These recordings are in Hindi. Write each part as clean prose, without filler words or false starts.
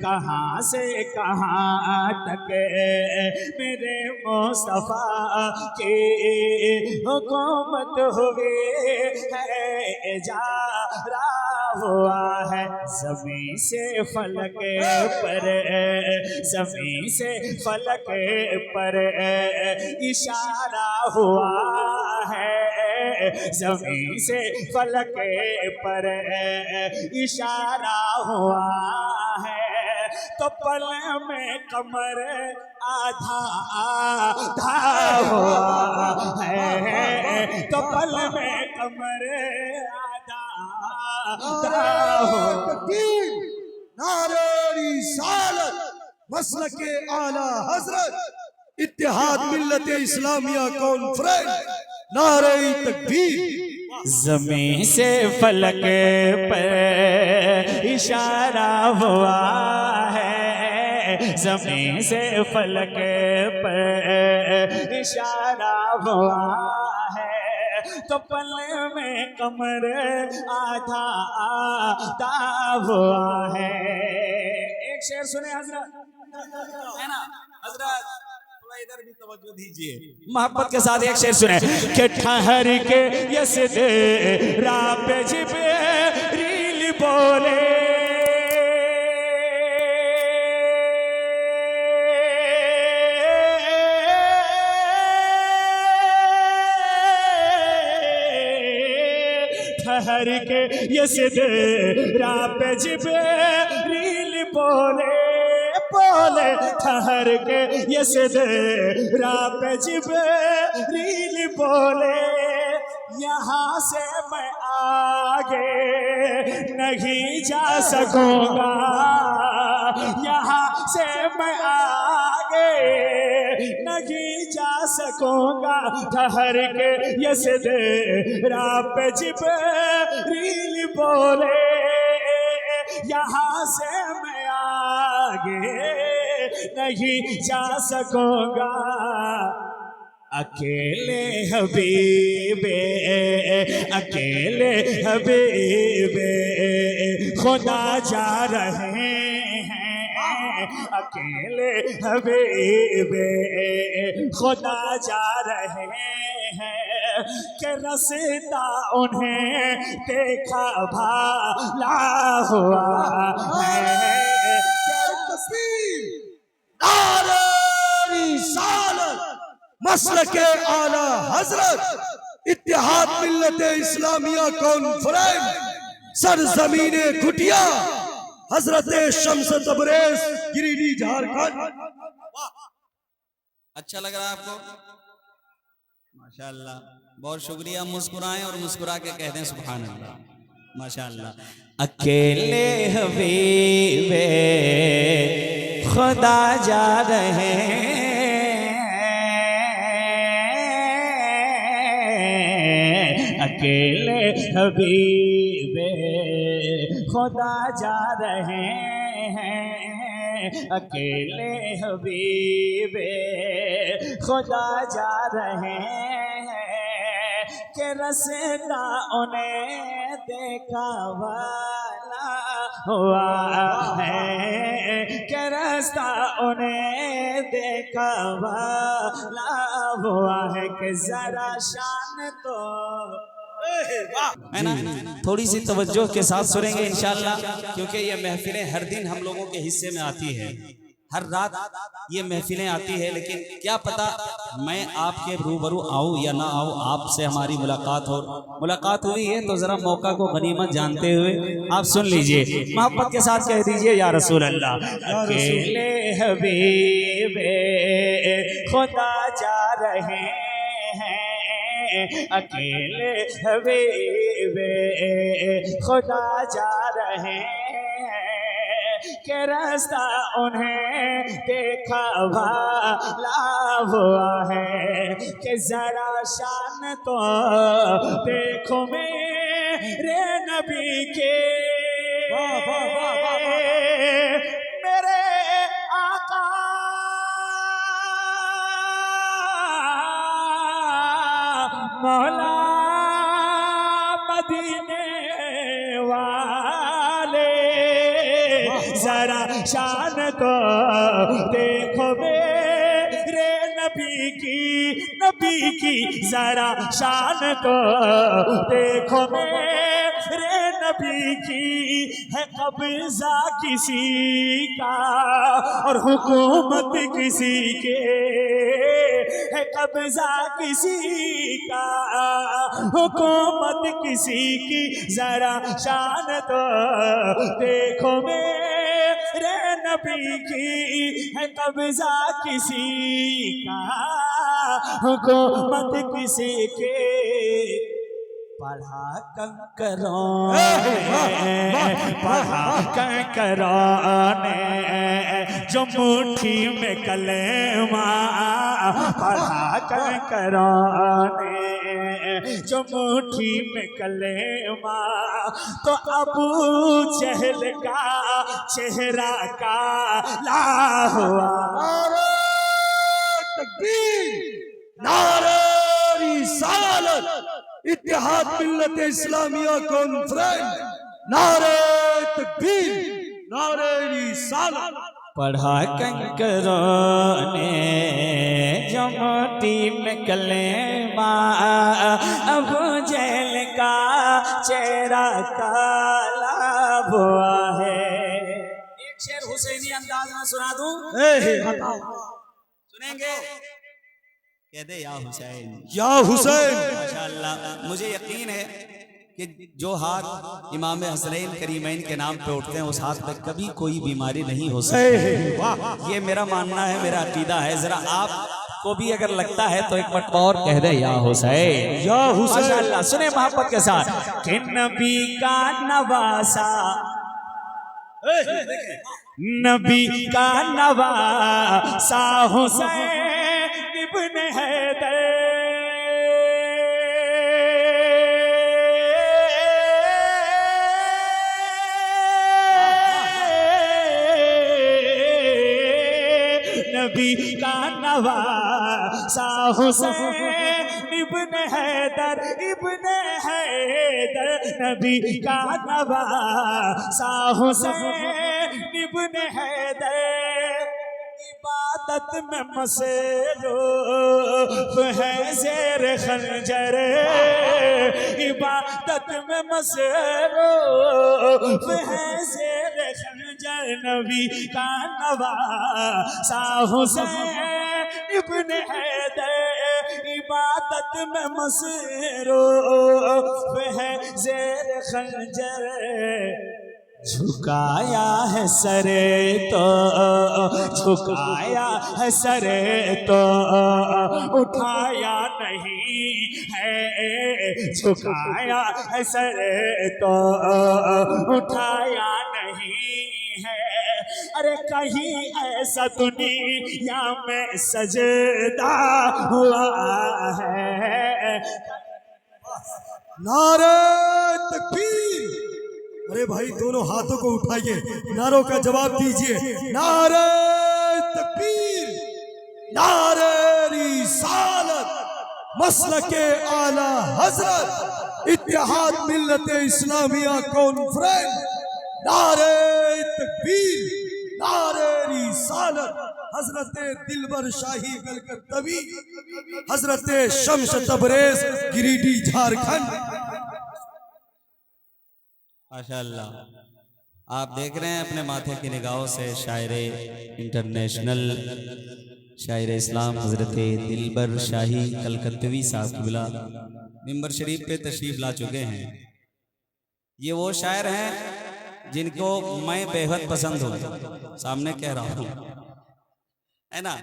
कहाँ से कहाँ तक मेरे मुस्तफा की हुकूमत हुई है, जा रहा हुआ है ज़मीं से फलक पर, ज़मीं से फलक पर इशारा हुआ है, ज़मीं से फलक पर इशारा हुआ है। तो पल में कमर आधा आधा हुआ है, तो पल में कमर आधा आधा हुआ। नारे रिसालत मसलके आला हजरत इत्तेहाद मिल्लत इस्लामिया कॉन्फ्रेंस, नारे तकबीर। ज़मीं से फलक पर इशारा हुआ है, ज़मीं से फलक पर इशारा हुआ है। तो पल में कमर आधा आधा हुआ है। एक शेर सुने हजरत, है ना हजरत, इधर भी तवज्जो दीजिए, मोहब्बत के साथ एक शेर सुने कि ठहर के यस्दे राप जिब्रील बोले, ठहर के यस्दे राप जिब्रील बोले, बोले ठहर के यस्दरा पे जिब्रील बोले, यहाँ से मैं आगे नहीं जा सकूंगा, यहाँ से मैं आगे नहीं जा सकूंगा। ठहर के यस्दरा पे जिब्रील बोले, यहाँ से मैं आगे नहीं जा सकूंगा। अकेले हबीबे, अकेले हबीबे खुदा जा रहे हैं, अकेले हबीबे खुदा जा रहे हैं, के रास्ता उन्हें देखा भाला हुआ है। मसलके आला हजरत इत्तेहाद मिल्लत इस्लामिया कॉन्फ्रेंस सरजमीने कुटिया हजरत शम्स तबरेज गिरिडीह झारखंड। अच्छा लग रहा है आपको? माशाअल्लाह, बहुत शुक्रिया। मुस्कुराएं और मुस्कुरा के कह दें सुभान अल्लाह। माशाअल्लाह। अकेले हबीबे खुदा जा रहे हैं, अकेले हबीबे खुदा जा रहे हैं, अकेले हबीबे खुदा जा रहे हैं, के रास्ता उन्हें देखा वाला हुआ है, के रास्ता उन्हें देखा वाला हुआ है, कि जरा शान तो है ना, थोड़ी सी तवज्जो के साथ सुनेंगे इंशाअल्लाह, क्योंकि ये महफिलें हर दिन हम लोगों के हिस्से में आती है, हर रात ये महफिलें आती है। लेकिन क्या पता मैं आपके रूबरू आऊँ या ना आऊँ, आपसे हमारी मुलाकात हुई है तो ज़रा मौका को गनीमत जानते हुए आप सुन लीजिए, मोहब्बत के साथ कह दीजिए या रसूल अल्लाह। अकेले हबीबे खुदा जा रहे हैं, अकेले हबीबे खुदा जा रहे हैं, के रास्ता उन्हें देखा भाला हुआ है, कि जरा शान तो देखो मेरे नबी के, मेरे आका मौला मदीने वाले, जरा शान तो देखो मेरे नबी की जरा शान तो देखो मेरे नबी की। है कब्जा किसी का और हुकूमत किसी के, है कब्जा किसी का हुकूमत किसी की। जरा शान तो देखो मेरे नबी की, है कब्जा किसी का हुकूमत किसी के। पढ़ा कंकरों ने जो मुट्ठी में कलेमा, पढ़ा कंकरों ने जो मुट्ठी में कलेमा। तो अबू जहल का चेहरा काला हुआ। नारे तकबीर, नारे रिसालत, इत्तेहाद मिल्लत इस्लामिया कॉन्फ्रेंस, नारे तकबीर, नारे रिसालत। पढ़ा कंकरों ने जो मोती में कलेमा, अबू जहल का चेहरा काला हुआ है। एक शेर हुसैनी अंदाज में सुना दूं? सुनेंगे? कह दे या हुसैन, या हुसैन। माशाअल्लाह, मुझे यकीन है कि जो हाथ इमाम हसनैन करीमैन के नाम पे उठते हैं उस हाथ पे कभी कोई बीमारी नहीं हो सकती। ये मेरा मानना है, मेरा अकीदा है। जरा आपको भी अगर लगता है तो एक मरतबा और कह दे या हुसैन, या हुसैन। माशाअल्लाह, सुने मोहब्बत के साथ कि नबी का नवासा, नबी का नवासा हुसैन इब्न हैदर। नबी का नवासा हुसैन इब्न हैदर, इब्न हैदर। नबी का नवासा हुसैन इब्न हैदर। इबादत में मसरूफ है ज़ेर खंजर, इबादत में मसरूफ है ज़ेर खंजर। नबी का नवासा हुसैन इब्न हैदर, इबादत में मसरूफ है ज़ेर खंजर। झुकाया है सरे तो, झुकाया है सरे तो उठाया नहीं है, झुकाया है सरे तो उठाया नहीं है। अरे कहीं ऐसा दुनिया में सजदा हुआ है। नारे तकबीर। अरे भाई दोनों हाथों को उठाइए, नारों का जवाब दीजिए। नारे तकबीर, नारे रिसालत, मसलके आला हजरत, इत्तेहाद मिल्लत इस्लामिया कॉन्फ्रेंस, नारे तकबीर, नारे रिसालत। हजरत दिलबर शाही कलकत्तवी, हजरत शम्स तबरेज गिरिडीह झारखंड। माशाअल्लाह, आप देख रहे हैं अपने माथे की निगाहों से शायर इंटरनेशनल, शायर इस्लाम हजरत दिलबर शाही कलकत्तवी साहब किबला मिंबर शरीफ पे तशरीफ ला चुके हैं। ये वो शायर हैं जिनको मैं बेहद पसंद हूँ, सामने कह रहा हूँ, है ना।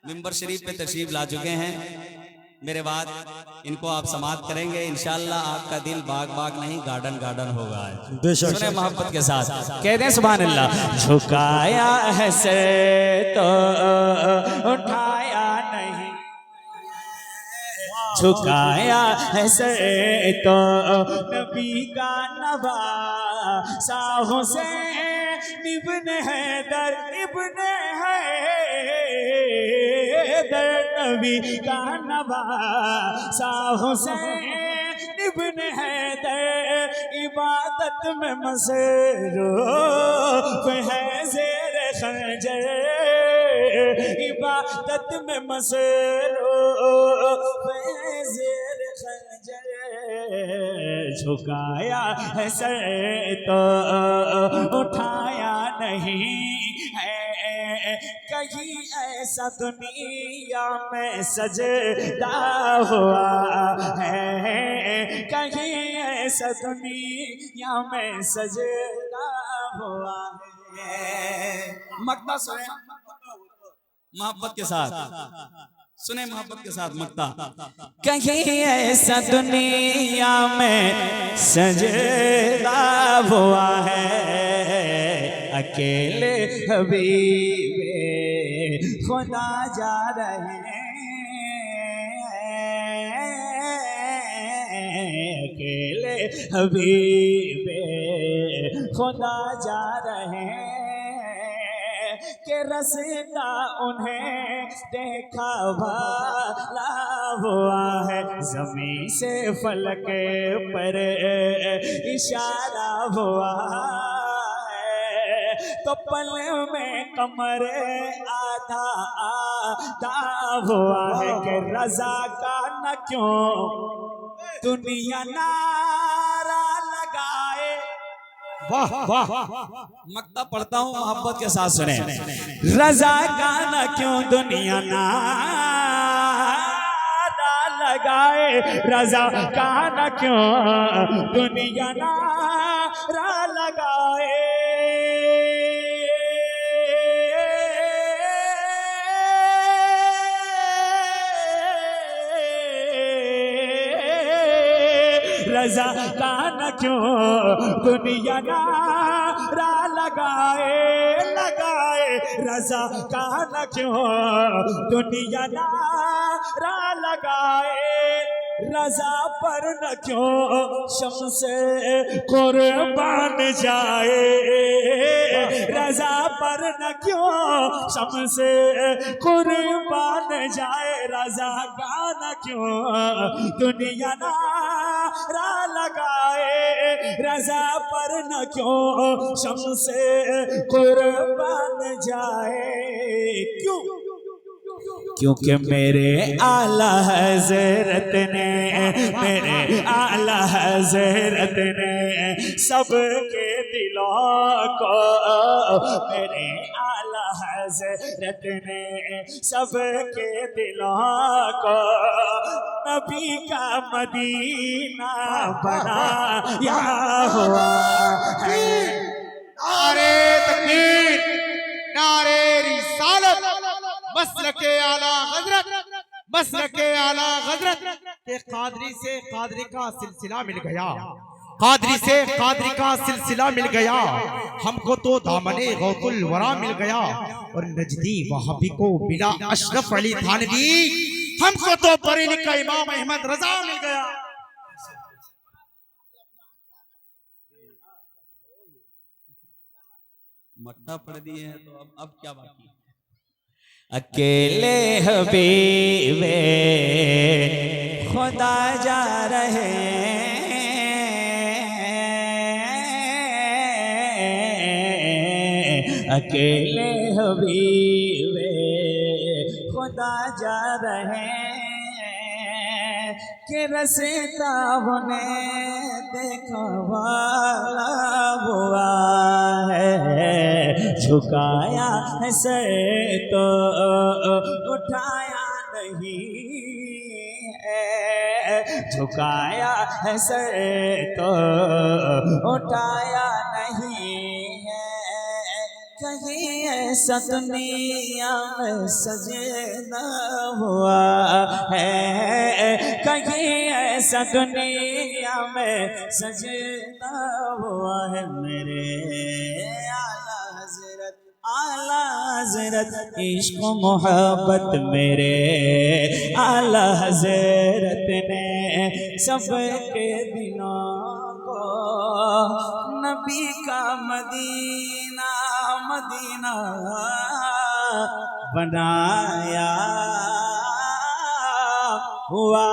मिंबर शरीफ पे तशरीफ ला चुके हैं। मेरे बाद इनको आप समाप्त करेंगे, इंशाअल्लाह आपका दिल बाग बाग नहीं गार्डन गार्डन होगा। सुने मोहब्बत के साथ, कह दें सुभान अल्लाह। झुकाया है से तो उठाया नहीं, झुकाया है से तो नबी का नवासा हुसैन इब्न हैदर, इब्न हैदर। नबी का नवासा हुसैन इब्न हैदर, इबादत में मसरूफ है ज़ेर खंजर इबादत में मसरो जेर खंजर झुकाया है सर तो उठाया नहीं है कहीं ऐसा दुनिया में सजदा हुआ है कहीं ऐसा दुनिया में सजदा हुआ है। मक्ता सुने मोहब्बत के साथ सुने मोहब्बत के साथ मक्ता कहीं ऐसा दुनिया में सजदा हुआ है अकेले हबीबे खुदा जा रहे हैं अकेले हबीबे खुदा जा रहे हैं के रसीदा उन्हें देखा वाला हुआ है जमीन से फलक पर इशारा हुआ तो पल में कमर आधा आधा हुआ है कि रजा का न क्यों दुनिया नारा लगाए। वाह वाह मक्ता पढ़ता हूँ मोहब्बत के साथ सुने रजा का न क्यों दुनिया नारा लगाए रजा का न क्यों दुनिया नारा लगाए रजा का न क्यों दुनिया नारा लगाए लगाए रजा का न क्यों दुनिया नारा लगाए रजा पर न क्यों शम्से कुर्बान जाए रजा पर न क्यों शम्से कुर्बान जाए रजा का न क्यों दुनिया नारा लगाए रजा पर न क्यों शम्से कुर्बान जाए क्यों क्योंकि मेरे आला हज़रत ने मेरे आला हज़रत ने सबके दिलों को मेरे आला हज़रत ने सबके दिलों को नबी का मदीना बनाया हुआ है। नारे तकबीर नारे रिसालत मसलके आला हज़रत के कादरी से कादरी का सिलसिला मिल गया कादरी से कादरी का सिलसिला मिल गया हमको तो दामने गौतुल वरा मिल गया और नजदी वहाबी को बिना अशरफ अली थानवी हमको तो बरेली का इमाम अहमद रजा मिल गया। मक्ता पढ़ दिए हैं तो अब क्या बाकी अकेले हबीबे खुदा जा रहे अकेले हबीबे खुदा जा रहे कि रसीदा उन्हें देखा वाला हुआ है झुकाया है सर तो उठाया नहीं है झुकाया है सर तो उठाया नहीं है कहीं ऐसा दुनिया में सजना हुआ है कहीं ऐसा दुनिया में सजना हुआ है मेरे आला हज़रत इश्क मोहब्बत मेरे आला हज़रत ने सबके दिलों को नबी का मदीना मदीना बनाया हुआ